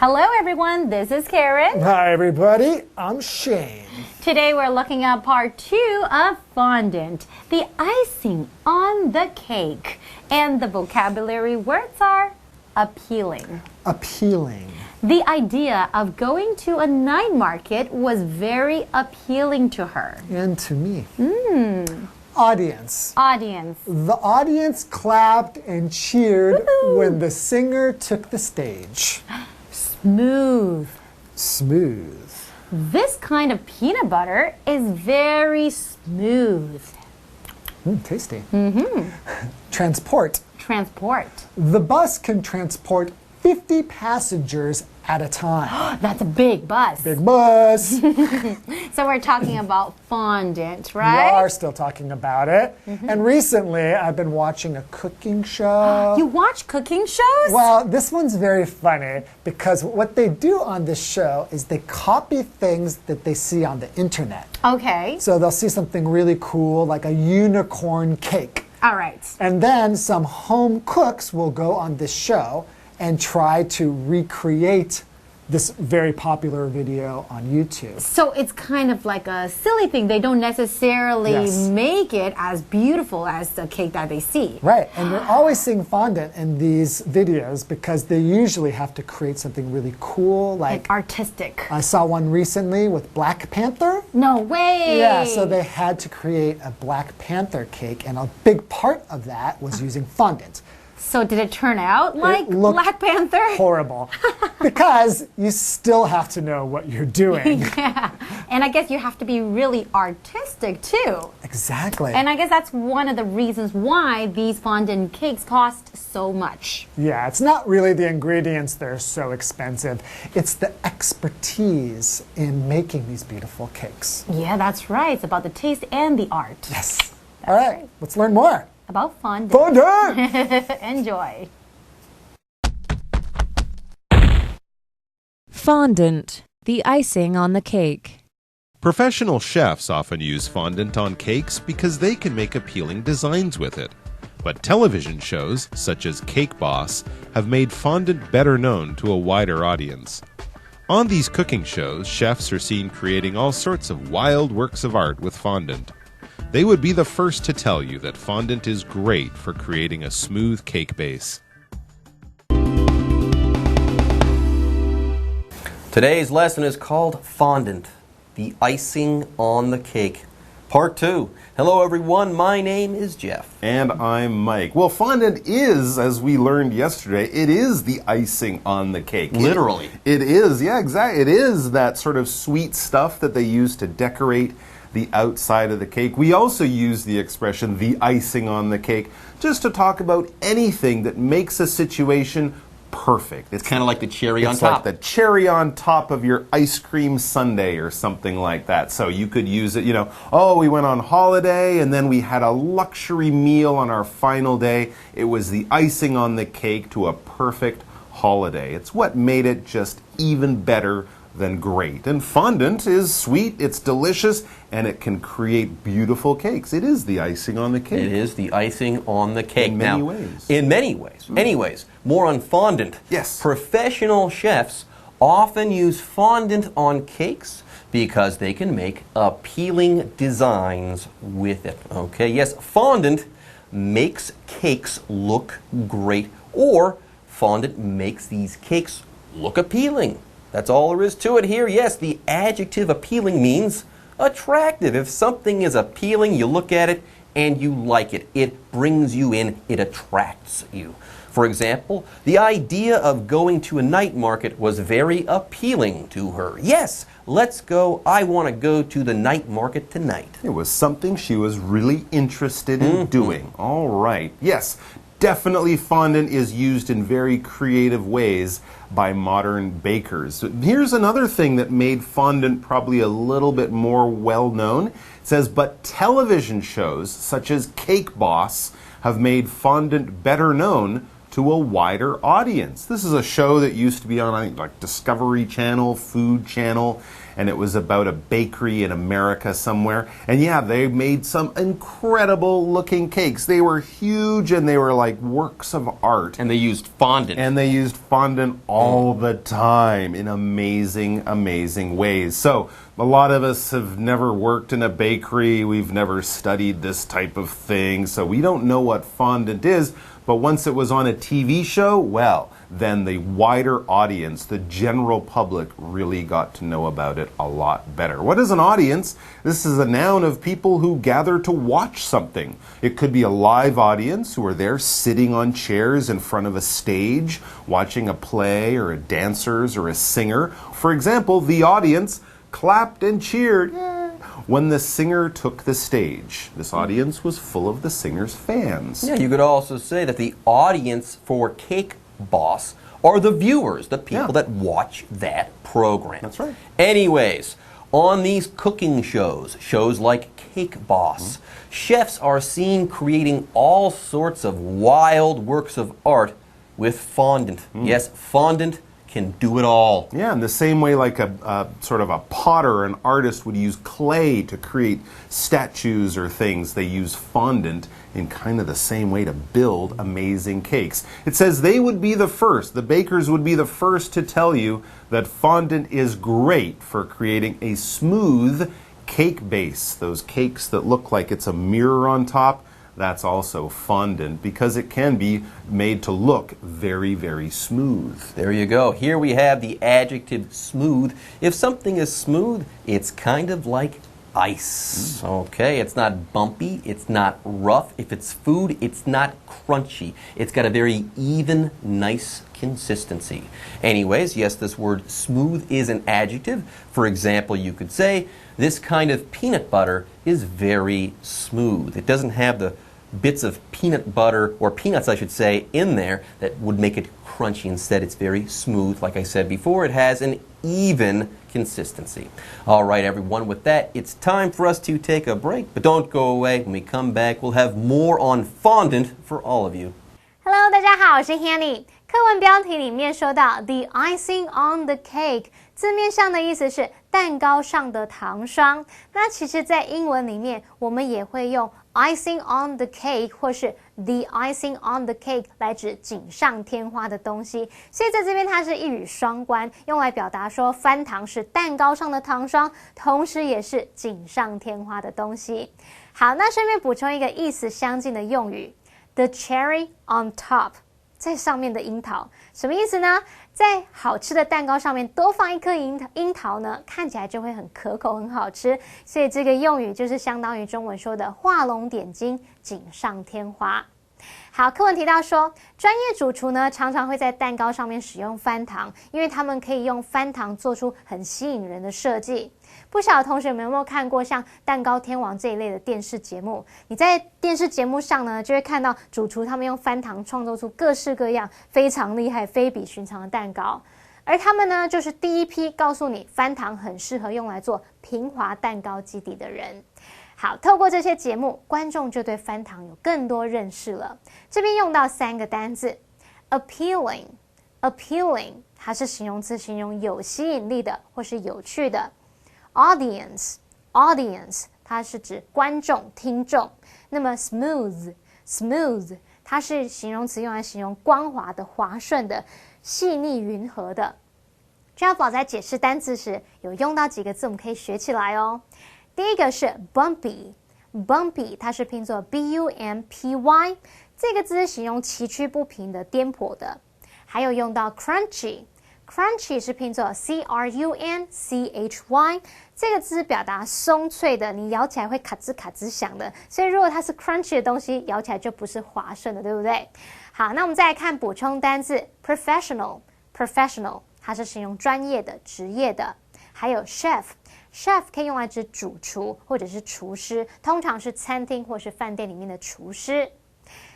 Hello everyone, this is Karen. Hi everybody, I'm Shane. Today we're looking at part 2 of fondant, the icing on the cake. And the vocabulary words are appealing. Appealing. The idea of going to a night market was very appealing to her. And to me. Audience. Audience. The audience clapped and cheered when the singer took the stage. Smooth. Smooth. This kind of peanut butter is very smooth. Tasty. Transport. Transport. The bus can transport 50 passengers at a time. That's a big bus. Big bus. So we're talking about fondant, We right? are still talking about it. And recently I've been watching a cooking show. You watch cooking shows? Well, this one's very funny because what they do on this show is they copy things that they see on the internet. Okay. So they'll see something really cool like a unicorn cake. All right. And then some home cooks will go on this show and try to recreate this very popular video on YouTube. So it's kind of like a silly thing. They don't necessarily Yes. make it as beautiful as the cake that they see. Right, and you're always seeing fondant in these videos because they usually have to create something really cool, like Artistic. I saw one recently with Black Panther. No way. Yeah, so they had to create a Black Panther cake, and a big part of that was using fondant. So did it turn out like looked Black Panther? Horrible, because you still have to know what you're doing. Yeah. And I guess you have to be really artistic too. Exactly. And I guess that's one of the reasons why these fondant cakes cost so much. Yeah, it's not really the ingredients that are so expensive. It's the expertise in making these beautiful cakes. Yeah, that's right. It's about the taste and the art. Yes. All right, let's learn more. About fondant. Fondant! Enjoy. Fondant, the icing on the cake. Professional chefs often use fondant on cakes because they can make appealing designs with it. But television shows, such as Cake Boss, have made fondant better known to a wider audience. On these cooking shows, chefs are seen creating all sorts of wild works of art with fondant. They would be the first to tell you that fondant is great for creating a smooth cake base. Today's lesson is called Fondant, the icing on the cake. Part 2. Hello everyone, my name is Jeff. And I'm Mike. Well, fondant is, as we learned yesterday, it is the icing on the cake. Literally. It is, yeah, exactly. It is that sort of sweet stuff that they use to decorate the outside of the cake. We also use the expression the icing on the cake just to talk about anything that makes a situation perfect. It's kind of like the cherry on top. It's like the cherry on top of your ice cream sundae or something like that. So you could use it, oh, we went on holiday and then we had a luxury meal on our final day. It was the icing on the cake to a perfect holiday. It's what made it just even better than great. And fondant is sweet, it's delicious, and it can create beautiful cakes. It is the icing on the cake. It is the icing on the cake. In many ways. In many ways. Anyways, more on fondant. Yes. Professional chefs often use fondant on cakes because they can make appealing designs with it. Okay, yes, fondant makes cakes look great, or fondant makes these cakes look appealing. That's all there is to it here. Yes, the adjective appealing means attractive. If something is appealing, you look at it and you like it. It brings you in. It attracts you. For example, the idea of going to a night market was very appealing to her. Yes, let's go. I want to go to the night market tonight. It was something she was really interested in doing. All right. Yes, definitely fondant is used in very creative ways by modern bakers. Here's another thing that made fondant probably a little bit more well known. It says, but television shows such as Cake Boss have made fondant better known to a wider audience. This is a show that used to be on, I think, like Discovery Channel, Food Channel, and it was about a bakery in America somewhere. And yeah, they made some incredible looking cakes. They were huge and they were like works of art. And they used fondant. And they used fondant all the time in amazing, amazing ways. So a lot of us have never worked in a bakery. We've never studied this type of thing. So we don't know what fondant is. But once it was on a TV show, well, then the wider audience, the general public, really got to know about it a lot better. What is an audience? This is a noun of people who gather to watch something. It could be a live audience who are there sitting on chairs in front of a stage, watching a play or a dancers or a singer. For example, the audience clapped and cheered when the singer took the stage. This audience was full of the singer's fans. Yeah, you could also say that the audience for Cake Boss are the viewers, the people that watch that program. That's right. Anyways, on these cooking shows, shows like Cake Boss, chefs are seen creating all sorts of wild works of art with fondant. Yes, fondant can do it all. Yeah, in the same way like a sort of a potter, an artist would use clay to create statues or things. They use fondant in kind of the same way to build amazing cakes. It says they would be the first, the bakers would be the first to tell you that fondant is great for creating a smooth cake base. Those cakes that look like it's a mirror on top, that's also fondant because it can be made to look very, very smooth. There you go. Here we have the adjective smooth. If something is smooth, it's kind of like ice. Okay, it's not bumpy, it's not rough. If it's food, it's not crunchy. It's got a very even, nice consistency. Anyways, yes, this word smooth is an adjective. For example, you could say, this kind of peanut butter is very smooth. It doesn't have the bits of peanut butter, or peanuts I should say, in there that would make it crunchy. Instead, it's very smooth. Like I said before, it has an even consistency. All right, everyone, with that, it's time for us to take a break. But don't go away. When we come back, we'll have more on fondant for all of you. Hello， 大家好，我是 Hanny。课文标题里面说到 the icing on the cake， 字面上的意思是蛋糕上的糖霜。那其实，在英文里面，我们也会用 icing on the cake 或是 the icing on the cake 来指锦上添花的东西。所以在这边它是一语双关，用来表达说翻糖是蛋糕上的糖霜，同时也是锦上添花的东西。好，那顺便补充一个意思相近的用语。The cherry on top， 在上面的樱桃，什么意思呢？在好吃的蛋糕上面多放一颗樱桃呢，看起来就会很可口、很好吃。所以这个用语就是相当于中文说的画龙点睛、锦上添花。好，课文提到说，专业主厨呢常常会在蛋糕上面使用翻糖，因为他们可以用翻糖做出很吸引人的设计。不晓得同学们有没有看过像蛋糕天王这一类的电视节目？你在电视节目上呢，就会看到主厨他们用翻糖创作出各式各样非常厉害、非比寻常的蛋糕。而他们呢，就是第一批告诉你翻糖很适合用来做平滑蛋糕基底的人。好，透过这些节目，观众就对翻糖有更多认识了。这边用到3个单字 ，appealing， 它是形容词，形容有吸引力的或是有趣的。audience， 它是指观众、听众。那么 smooth， 它是形容词，用来形容光滑的、滑顺的、细腻匀和的。这样宝在解释单字时有用到几个字，我们可以学起来哦。第一个是 bumpy， 它是拼作 bumpy， 这个字是形容崎岖不平的、颠簸的。还有用到 crunchy 是拼作 crunchy， 这个字表达松脆的，你咬起来会卡吱卡吱响的。所以如果它是 crunchy 的东西，咬起来就不是滑顺的，对不对？好，那我们再来看补充单字 professional， 它是形容专业的、职业的。还有 chef 可以用来指主厨或者是厨师，通常是餐厅或是饭店里面的厨师。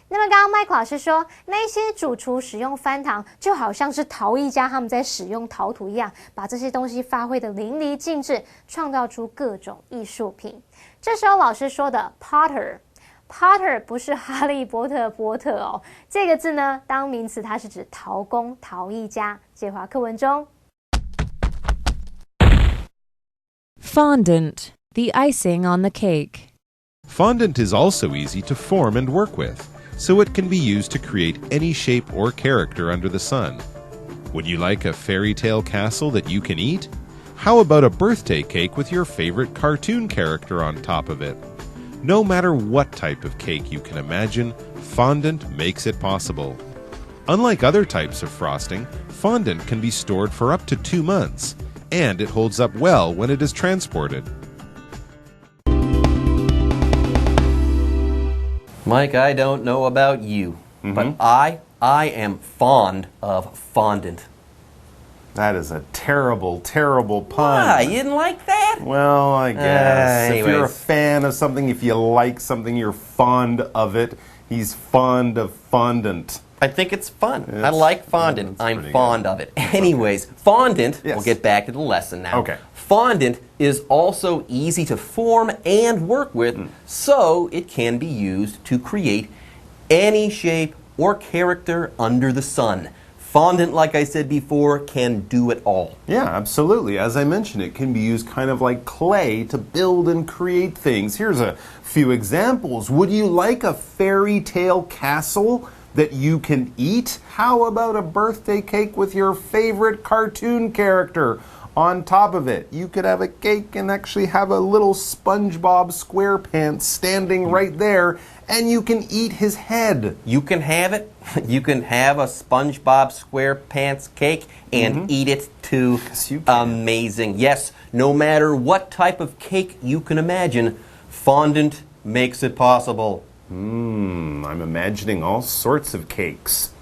那么刚刚麦克老师说，那些主厨使用翻糖就好像是陶艺家他们在使用陶土一样，把这些东西发挥得淋漓尽致，创造出各种艺术品。这时候老师说的 Potter 不是哈利波特波特哦，这个字呢当名词它是指陶工、陶艺家。介华课文中 Fondant, the icing on the cake. Fondant is also easy to form and work with, so it can be used to create any shape or character under the sun. Would you like a fairy tale castle that you can eat? How about a birthday cake with your favorite cartoon character on top of it? No matter what type of cake you can imagine, fondant makes it possible. Unlike other types of frosting, fondant can be stored for up to 2 months, and it holds up well when it is transported. Mike, I don't know about you, but I am fond of fondant. That is a terrible, terrible pun. Why? You didn't like that? Well, I guess. If you're a Anyways. fan of something, if you like something, you're fond of it. He's fond of fondant. I think it's fun. I like fondant. That's I'm pretty fond good. of it. Anyways, fondant, Yes. we'll get back to the lesson now. Okay. Fondant is also easy to form and work with, so it can be used to create any shape or character under the sun. Fondant, like I said before, can do it all. Yeah, absolutely. As I mentioned, it can be used kind of like clay to build and create things. Here's a few examples. Would you like a fairy tale castle that you can eat? How about a birthday cake with your favorite cartoon character on top of it? You could have a cake and actually have a little SpongeBob SquarePants standing right there, and you can eat his head. You can have it. You can have a SpongeBob SquarePants cake and eat it too. Yes, you can. Amazing. Yes, no matter what type of cake you can imagine, fondant makes it possible. I'm imagining all sorts of cakes,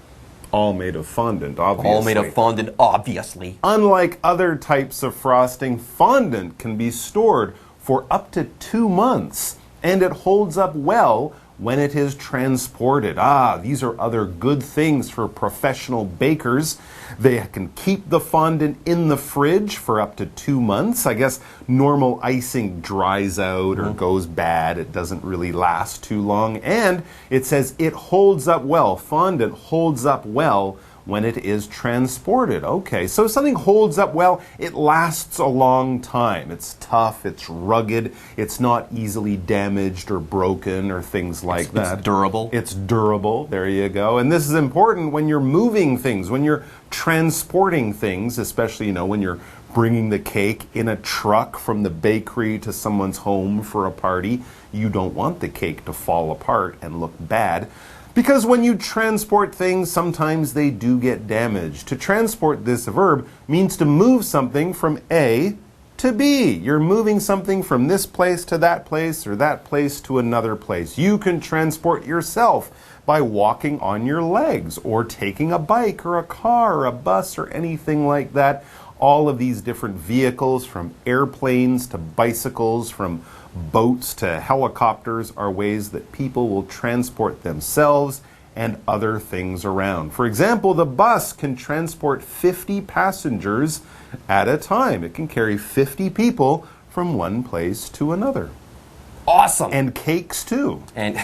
all made of fondant, obviously. All made of fondant, obviously. Unlike other types of frosting, fondant can be stored for up to 2 months, and it holds up well when it is transported. These are other good things for professional bakers. They can keep the fondant in the fridge for up to 2 months. I guess normal icing dries out or goes bad. It doesn't really last too long. And it says it holds up well. Fondant holds up well when it is transported. Okay, so if something holds up well, it lasts a long time. It's tough, it's rugged, it's not easily damaged or broken or things like that. It's durable. It's durable, there you go. And this is important when you're moving things, when you're transporting things, especially, when you're bringing the cake in a truck from the bakery to someone's home for a party. You don't want the cake to fall apart and look bad. Because when you transport things, sometimes they do get damaged. To transport, this verb means to move something from A to B. You're moving something from this place to that place or that place to another place. You can transport yourself by walking on your legs or taking a bike or a car or a bus or anything like that. All of these different vehicles, from airplanes to bicycles, from boats to helicopters, are ways that people will transport themselves and other things around. For example, the bus can transport 50 passengers at a time. It can carry 50 people from one place to another. Awesome. And cakes too. And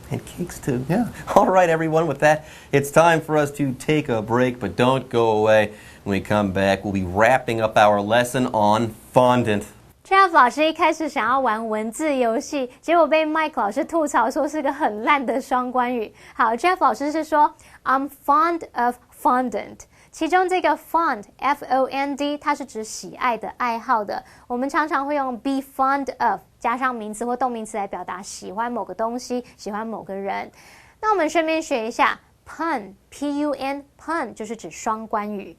cakes too. Yeah. All right, everyone, with that, it's time for us to take a break, but don't go away. When we come back, we'll be wrapping up our lesson on fondant. Jeff 老师一开始想要玩文字游戏，结果被 Mike 老师吐槽说是个很烂的双关语。好 ，Jeff 老师是说 I'm fond of fondant， 其中这个 fond F-O-N-D 它是指喜爱的、爱好的。我们常常会用 be fond of 加上名词或动名词来表达喜欢某个东西、喜欢某个人。那我们顺便学一下 pun P-U-N pun 就是指双关语。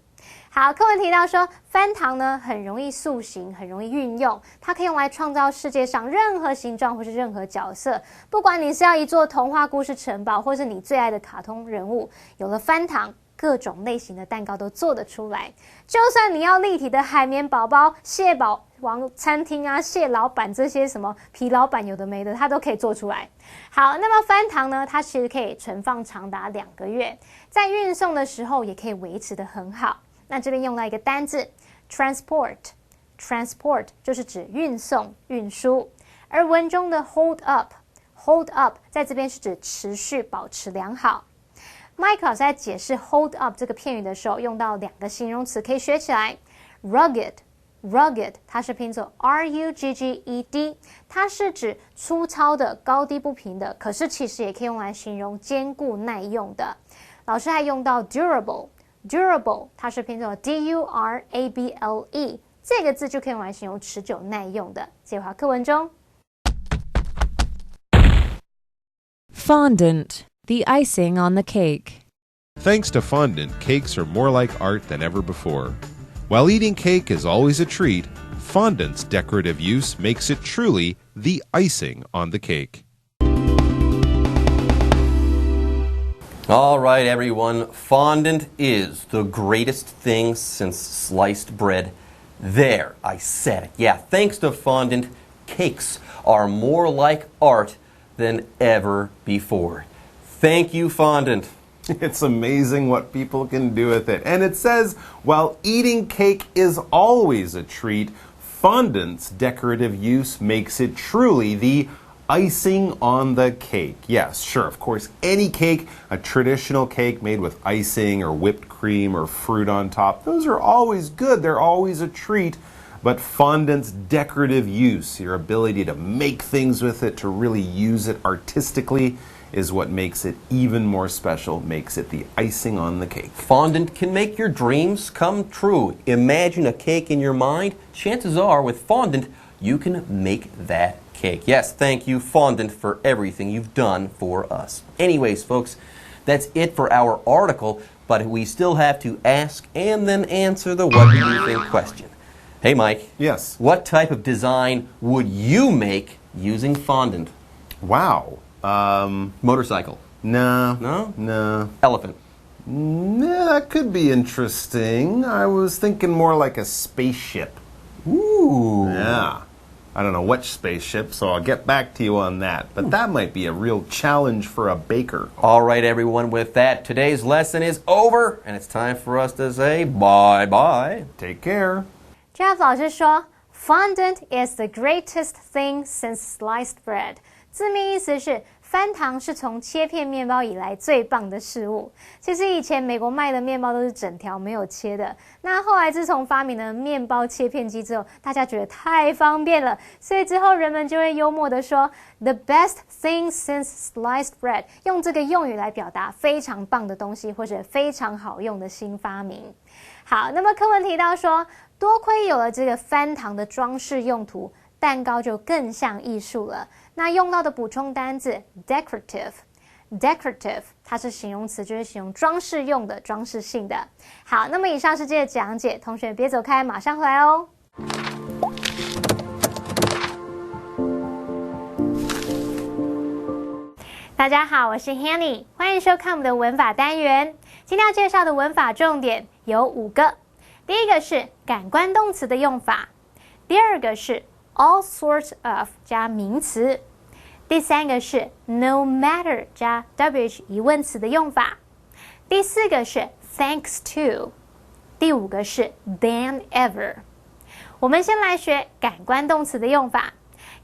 好，课文提到说，翻糖呢很容易塑形，很容易运用，它可以用来创造世界上任何形状或是任何角色。不管你是要一座童话故事城堡，或是你最爱的卡通人物，有了翻糖，各种类型的蛋糕都做得出来。就算你要立体的海绵宝宝、蟹堡王餐厅啊、蟹老板这些什么皮老板有的没的，它都可以做出来。好，那么翻糖呢，它其实可以存放长达2个月，在运送的时候也可以维持得很好。那这边用到一个单字 transport 就是指运送、运输，而文中的 hold up 在这边是指持续、保持良好。Mike 老师在解释 hold up 这个片语的时候，用到2个形容词可以学起来 rugged rugged， 它是拼作 rugged， 它是指粗糙的、高低不平的，可是其实也可以用来形容坚固耐用的。老师还用到 durable， 它是拼作 durable， 这个字就可以用来形容持久耐用的。介绍课文中 Fondant, the icing on the cake. Thanks to fondant, cakes are more like art than ever before. While eating cake is always a treat, fondant's decorative use makes it truly the icing on the cake. All right, everyone. Fondant is the greatest thing since sliced bread. There, I said it. Yeah, thanks to fondant, cakes are more like art than ever before. Thank you, fondant. It's amazing what people can do with it. And it says, while eating cake is always a treat, fondant's decorative use makes it truly the icing on the cake. Yes, sure, of course, any cake, a traditional cake made with icing or whipped cream or fruit on top, those are always good. They're always a treat. But fondant's decorative use, your ability to make things with it, to really use it artistically, is what makes it even more special, makes it the icing on the cake. Fondant can make your dreams come true. Imagine a cake in your mind. Chances are, with fondant, you can make that cake. Yes, thank you, fondant, for everything you've done for us. Anyways, folks, that's it for our article, but we still have to ask and then answer the what do you think question. Hey, Mike. Yes. What type of design would you make using fondant? Wow. Motorcycle. No. No? No. Elephant. Yeah, that could be interesting. I was thinking more like a spaceship. Ooh. Yeah. I don't know which spaceship, so I'll get back to you on that. But that might be a real challenge for a baker. All right, everyone, with that, today's lesson is over, and it's time for us to say bye-bye. Take care. Jeff 老师说 Fondant is the greatest thing since sliced bread. 字面意思是翻糖是从切片面包以来最棒的事物。其实以前美国卖的面包都是整条没有切的，那后来自从发明了面包切片机之后，大家觉得太方便了，所以之后人们就会幽默的说 The best thing since sliced bread， 用这个用语来表达非常棒的东西或者非常好用的新发明。好，那么课文提到说，多亏有了这个翻糖的装饰用途，蛋糕就更像艺术了。那用到的补充单字 decorative， 它是形容词，就是形容装饰用的、装饰性的。好，那么以上是这个讲解，同学别走开，马上回来哦。大家好，我是 Hanny， 欢迎收看我们的文法单元。今天要介绍的文法重点有5个。第一个是感官动词的用法，第二个是 all sorts of 加名词，第三个是 no matter 加 WH 疑问词的用法，第四个是 thanks to， 第5个是 than ever。我们先来学感官动词的用法。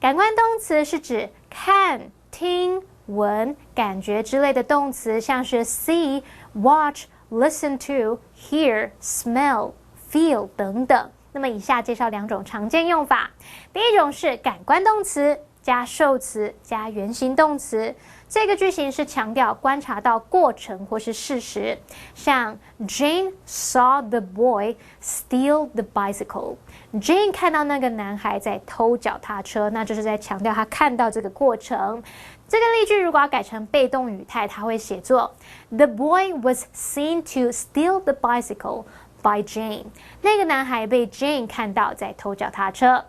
感官动词是指看、听、闻、感觉之类的动词，像是 see、watch、listen to、hear、smell、feel 等等。那么以下介绍2种常见用法。第一种是感官动词加受词加原形动词，这个句型是强调观察到过程或是事实，像 Jane saw the boy steal the bicycle。Jane 看到那个男孩在偷脚踏车，那就是在强调他看到这个过程。这个例句如果要改成被动语态，它会写作 The boy was seen to steal the bicycle by Jane。 那个男孩被 Jane 看到在偷脚踏车。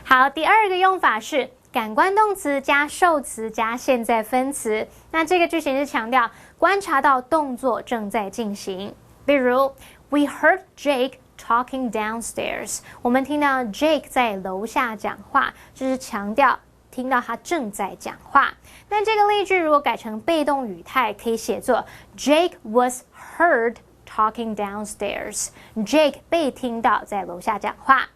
好，第二个用法是感官动词加受词加现在分词，那这个句型是强调观察到动作正在进行。比如 We heard Jake talking downstairs， 我们听到 Jake 在楼下讲话，就是强调听到他正在讲话。那这个例句如果改成被动语态，可以写作 Jake was heard talking downstairs。 Jake 被听到在楼下讲话。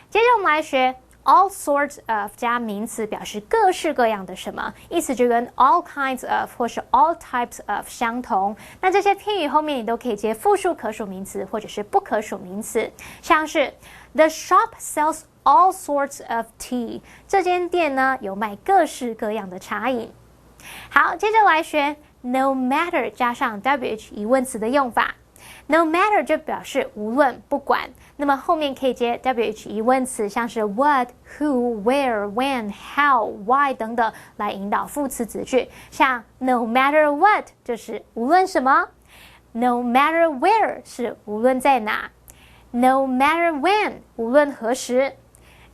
接着我们来学 all sorts of 加名词表示各式各样的什么，意思就跟 all kinds of 或是 all types of 相同。那这些片语后面你都可以接复数可数名词或者是不可数名词，像是 The shop sells all sorts of tea。这间店呢有卖各式各样的茶饮。好，接着来学 no matter 加上 WH 疑问词的用法。No matter 就表示无论不管，那么后面可以接 WH 疑问词，像是 what, who, where, when, how, why 等等来引导副词子句。像 no matter what 就是无论什么， no matter where 是无论在哪， no matter when 无论何时，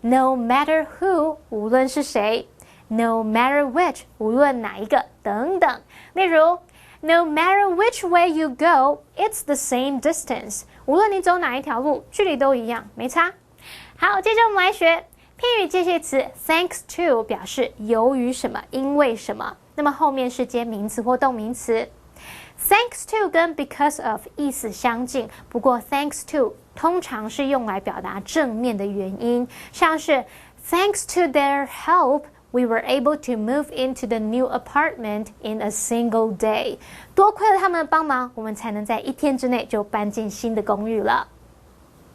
no matter who 无论是谁， no matter which 无论哪一个等等。例如No matter which way you go, it's the same distance. 无论你走哪一条路，距离都一样，没差。好，接着我们来学片语介系词 thanks to 表示由于什么，因为什么。那么后面是接名词或动名词。Thanks to 跟 because of 意思相近，不过 thanks to 通常是用来表达正面的原因，像是 Thanks to their help.We were able to move into the new apartment in a single day. 多亏了他们的帮忙，我们才能在1天之内就搬进新的公寓了。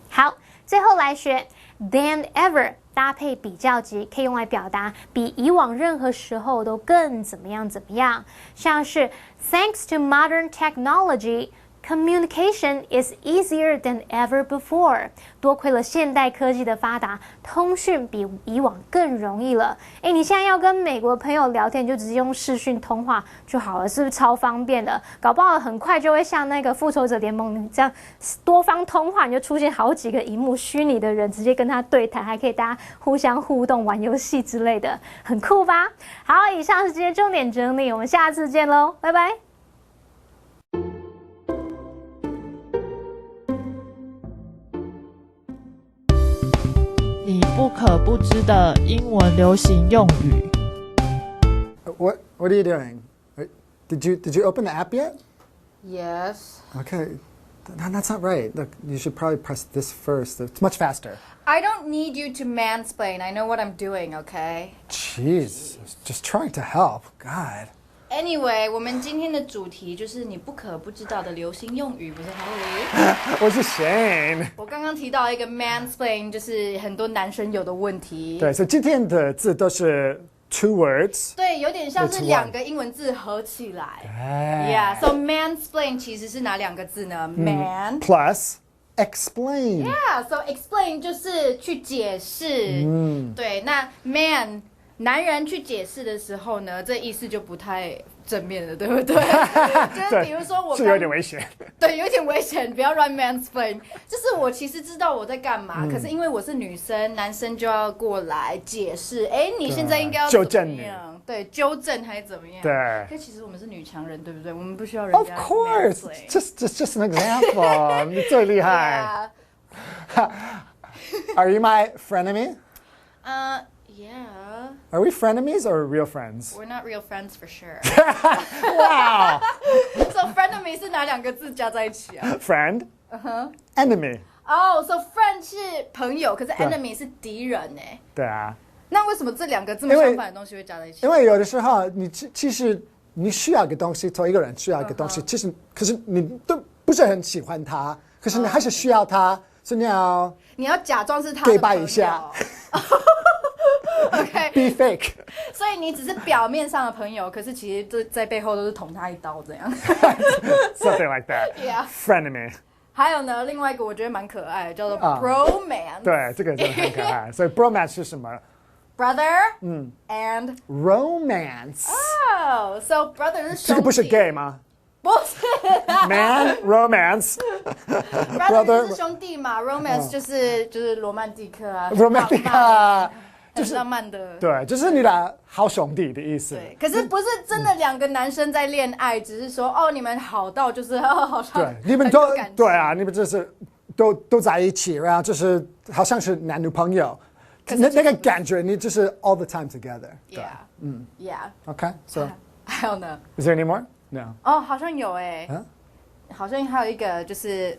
好，最后来学 than ever 搭配比较级，可以用来表达比以往任何时候都更怎么样怎么样，像是 Thanks to modern technology.Communication is easier than ever before. 多亏了现代科技的发达，通讯比以往更容易了。你现在要跟美国朋友聊天，你就直接用视讯通话就好了，是不是超方便的？搞不好很快就会像那个复仇者联盟这样多方通话，你就出现好几个荧幕虚拟的人，直接跟他对谈，还可以大家互相互动、玩游戏之类的，很酷吧？好，以上是今天重点整理，我们下次见喽，拜拜。你不可不知的英文流行用语。What are you doing? Did you open the app yet? Yes. Okay. That's not right. Look, you should probably press this first. It's much faster. I don't need you to mansplain. I know what I'm doing, okay? Jeez, just trying to help. God. Anyway, 我们今天的主题就是你不可不知道的流行用语，不是 Harry？ 我是 Shane。我刚刚提到一个 mansplain， 就是很多男生有的问题。对，所以今天的字都是 two words。对，有点像是2个英文字合起来。Yeah, so mansplain 其实是哪2个字呢？Man plus explain. Yeah, so explain 就是去解释。对，那 man。男人去解释的时候呢，这意思就不太正面了，对不对？就是比如说我是有点危险。对，有点危险，不要乱 mansplain。就是我其实知道我在干嘛，可是因为我是女生，男生就要过来解释，你现在应该要纠正你，对，纠正还是怎么样？对。可其实我们是女强人，对不对？我们不需要人家 Of course, just an example. 你最厉害。Are you my frenemy? Yeah. Are we frenemies or real friends? We're not real friends for sure. Wow. So frenemy 是哪2个字加在一起啊 Friend. Enemy. Oh, so friend 是朋友，可是 enemy 是敌人哎。对啊。那为什么这2个这么相反的东西会加在一起？因为有的时候其实你需要一个东西，同一个人需要一个东西，其实可是你都不是很喜欢他，可是你还是需要他，所以你要假装是他的朋友。给拜一下。Okay. Be fake. 所以你只是表面上的朋友，可是其实在背后都是捅他一刀这样。Something like that. Yeah. Frenemy. 还有呢，另外一个我觉得蛮可爱的，叫做 bromance。对，这个真的很可爱。所以 bromance 是什么 ？Brother. And romance. Oh, so brother 是兄弟。这个不是 gay 吗？不是。Man romance. Brother 是兄弟嘛 ，romance 就是罗曼蒂克啊。romantic 就是浪漫的，对，就是你的好兄弟的意思。对，可是不是真的2个男生在恋爱，只是说你们好到就是好像对，你们都对啊，你们就是都在一起，然后就是好像是男女朋友，那个感觉你就是 all the time together。Yeah, yeah. Okay, so 还有呢 is there any more? No. 好像有好像还有一个就是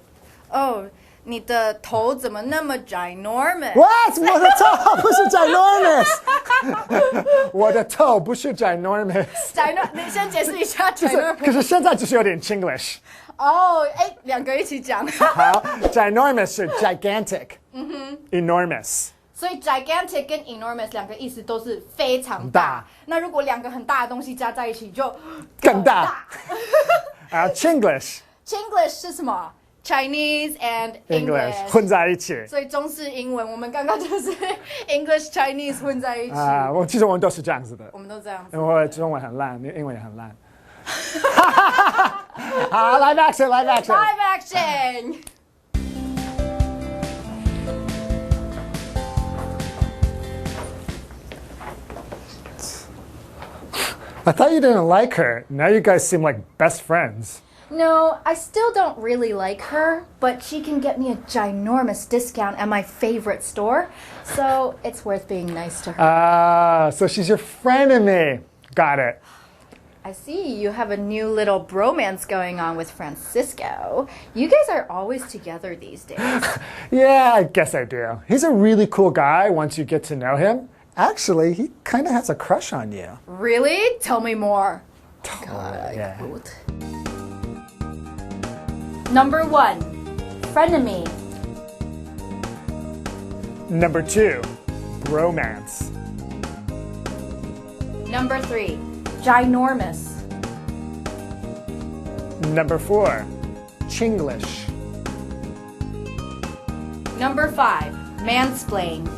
你的头怎么那么 ginormous？ What？ 我的头不是 ginormous， 我的头不是 ginormous。你先解释一下可 ginormous。是现在就是有点 Chinglish。哦，哎，两个一起讲。好 ，ginormous 是 gigantic，enormous。所以 gigantic 跟 enormous 两个意思都是非常大大。那如果两个很大的东西加在一起，就更大。Chinglish 是什么 ？Chinese and English 混在一起。所以中式英文，我们刚刚就是 English Chinese 混在一起。其实我们都是这样子的。我们都这样子。因为中文很烂，英文也很烂。好 ，live action。I thought you didn't like her. Now you guys seem like best friends. No, I still don't really like her, but she can get me a ginormous discount at my favorite store, so it's worth being nice to her. So she's your frenemy. Got it. I see you have a new little bromance going on with Francisco. You guys are always together these days. Yeah, I guess I do. He's a really cool guy once you get to know him. Actually, he kind of has a crush on you. Really? Tell me more. Yeah. Number 1, frenemy. Number 2, bromance. Number 3, ginormous. Number 4, Chinglish. Number 5, mansplain.